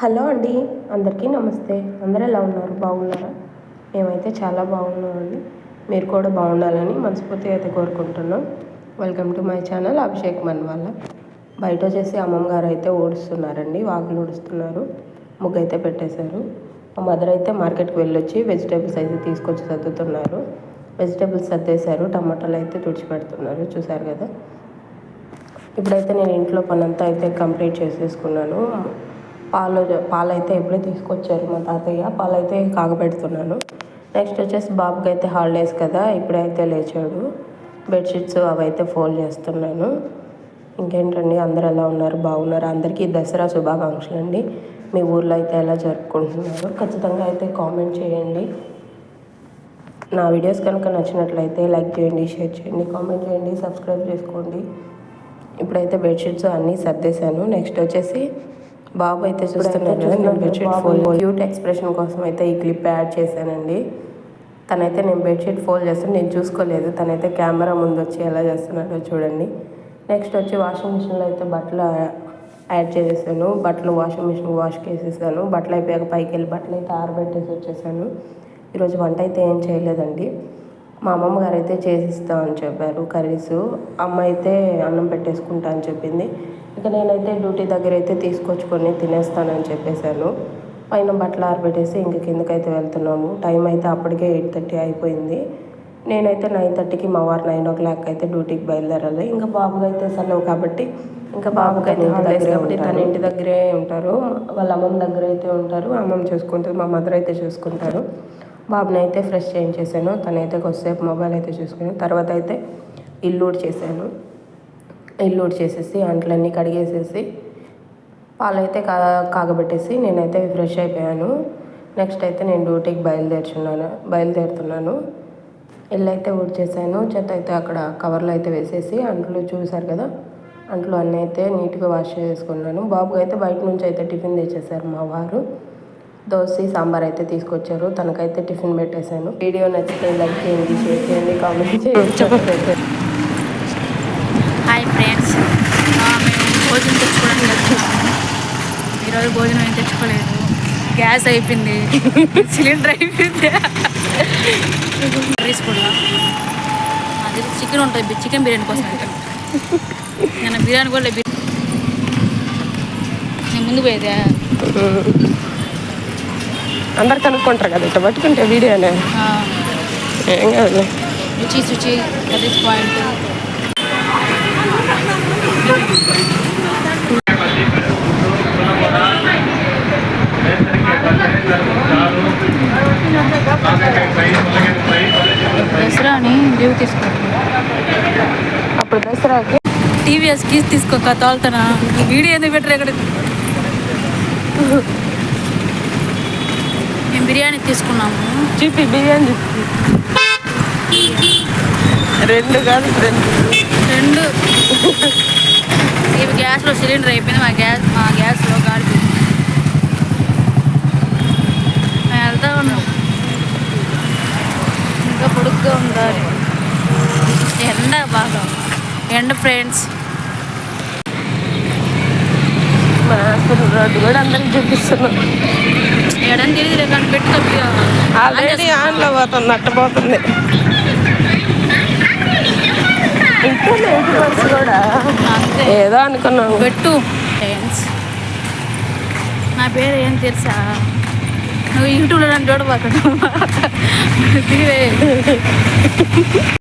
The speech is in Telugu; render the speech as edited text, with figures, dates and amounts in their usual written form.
హలో అండి, అందరికీ నమస్తే. అందరూ ఎలా ఉన్నారు? బాగున్నారా? మేమైతే చాలా బాగున్నామండి. మీరు కూడా బాగుండాలని మనస్ఫూర్తిగా అయితే కోరుకుంటున్నాం. Welcome to my channel Abhishek మన్వాళ్ళ. బయట వచ్చేసి అమ్మమ్మ గారు అయితే ఊడుస్తున్నారండి, వాకిలు ఊడుస్తున్నారు, ముగ్గు అయితే పెట్టేశారు. మా మదర్ అయితే మార్కెట్కి వెళ్ళొచ్చి వెజిటేబుల్స్ అయితే తీసుకొచ్చి సర్దుతున్నారు. వెజిటేబుల్స్ సర్దేశారు, టమాటాలు అయితే తుడిచిపెడుతున్నారు, చూసారు కదా. ఇప్పుడైతే నేను ఇంట్లో పనంతా అయితే కంప్లీట్ చేసేసుకున్నాను. పాలైతే ఎప్పుడే తీసుకొచ్చారు మా తాతయ్య, పాలైతే కాగబెడుతున్నాను. నెక్స్ట్ వచ్చేసి బాబుకి అయితే హాలిడేస్ కదా, ఇప్పుడైతే లేచాడు. బెడ్షీట్స్ అవి అయితే ఫోల్డ్ చేస్తున్నాను. ఇంకేంటండి, అందరు ఎలా ఉన్నారు? బాగున్నారు? అందరికీ దసరా శుభాకాంక్షలు అండి. మీ ఊర్లో అయితే ఎలా జరుపుకుంటున్నారు? ఖచ్చితంగా అయితే కామెంట్ చేయండి. నా వీడియోస్ కనుక నచ్చినట్లయితే లైక్ చేయండి, షేర్ చేయండి, కామెంట్ చేయండి, సబ్స్క్రైబ్ చేసుకోండి. ఇప్పుడైతే బెడ్షీట్స్ అన్నీ సర్దేశాను. నెక్స్ట్ వచ్చేసి బాబు అయితే చూస్తున్నారు కదా, నేను బెడ్షీట్ ఫోల్డ్ క్యూట్ ఎక్స్ప్రెషన్ కోసం అయితే ఈ క్లిప్ యాడ్ చేశానండి. తనైతే నేను బెడ్షీట్ ఫోల్డ్ చేస్తాను, నేను చూసుకోలేదు. తనైతే కెమెరా ముందు వచ్చి ఎలా చేస్తున్నాడో చూడండి. నెక్స్ట్ వచ్చి వాషింగ్ మిషన్లో అయితే బట్టలు యాడ్ చేసేసాను. బట్టలు వాషింగ్ మిషన్ వాష్కి వేసేసాను. బట్టలు అయిపోయాక పైకి వెళ్ళి బట్టలు అయితే ఆరబెట్టేసి వచ్చేసాను. ఈరోజు వంట అయితే ఏం చేయలేదండి. మా అమ్మమ్మ గారు అయితే చేసిస్తామని చెప్పారు కర్రీస్. అమ్మ అయితే అన్నం పెట్టేసుకుంటా అని చెప్పింది. ఇక నేనైతే డ్యూటీ దగ్గర అయితే తీసుకొచ్చుకొని తినేస్తానని చెప్పేశాను. పైన బట్టలు ఆరబెట్టేసి ఇంక కిందకైతే వెళ్తున్నాము. టైం అయితే అప్పటికే 8:30 అయిపోయింది. నేనైతే 9:30కి, మా వారు 9 o'clock అయితే డ్యూటీకి బయలుదేరాలి. ఇంకా బాబుకి అయితే సెలవు కాబట్టి ఇంకా బాబుకి అయితే హాలిడేస్ కాబట్టి తన ఇంటి దగ్గరే ఉంటారు. వాళ్ళ అమ్మమ్మ దగ్గర అయితే ఉంటారు, అమ్మమ్మ చూసుకుంటారు, మా మదర్ అయితే చూసుకుంటారు. బాబుని అయితే ఫ్రెష్ చేయించేసాను. తనైతే కొద్దిసేపు మొబైల్ అయితే చూసుకుని తర్వాత అయితే ఇల్లు చేసేసి అంట్లన్నీ కడిగేసేసి పాలైతే కాగబెట్టేసి నేనైతే ఫ్రెష్ అయిపోయాను. నెక్స్ట్ అయితే నేను డ్యూటీకి బయలుదేరుతున్నాను. ఇల్లు అయితే ఊడ్చేసాను. చెత్త అయితే అక్కడ కవర్లో అయితే వేసేసి అంట్లు చూసారు కదా, అంట్లు అన్నీ అయితే నీట్గా వాష్ చేసుకున్నాను. బాబుకి అయితే బయట నుంచి అయితే టిఫిన్ తెచ్చేసారు మా వారు. దోశ సాంబార్ అయితే తీసుకొచ్చారు, తనకైతే టిఫిన్ పెట్టేశాను. వీడియో నచ్చితే లైక్ చేయండి, షేర్ చేయండి, కామెంట్ చేయండి. హాయ్ ఫ్రెండ్స్, మేము భోజనం తెచ్చుకోవడానికి వెళ్తున్నాము. ఈరోజు భోజనం ఏం తెచ్చుకోలేదు, గ్యాస్ అయిపోయింది, సిలిండర్ అయిపోయింది. కర్రీస్ కూడా అది చికెన్ ఉంటుంది, చికెన్ బిర్యానీ కోసం వెళ్తాను. నేను బిర్యానీ కూడా నేను ముందు పోయేదా, అందరు కనుక్కుంటారు కదా ఇట్లా పట్టుకుంటే వీడియోనే. ఏం కాదు, రుచి కర్రీస్ పాయింట్. దసరా అని లీవ్ తీసుకుంటాను. అప్పుడు దసరాకి టీవీఎస్ కీస్ తీసుకోక తోలుతానా, వీడియో ఎందుకు పెట్టరు? ఎక్కడ మేము బిర్యానీ తీసుకున్నాము. చూపి బిర్యానీ రెండు కాదు రెండు. ఇవి గ్యాస్లో సిలిండర్ అయిపోయింది, మా గ్యాస్లో గాడిపోయింది. మేము వెళ్తా ఉన్నాం, ఇంకా పొడుగ్గా ఉండాలి. ఎండ బాగా ఎండ ఫ్రెండ్స్. మా రోడ్డు కూడా అందరికి చూపిస్తున్నాం. ఎడని తెలియదు కానీ పెట్టుకో, ఆల్రెడీ ఆన్లో పోతుంది, అట్టపోతుంది. ఇంకా బస్సు కూడా ఏదో అనుకున్నాను. పెట్టు ఫ్రెండ్స్. నా పేరు ఏం తెలుసా? నువ్వు యూట్యూబ్లో నన్ను చూడబాక.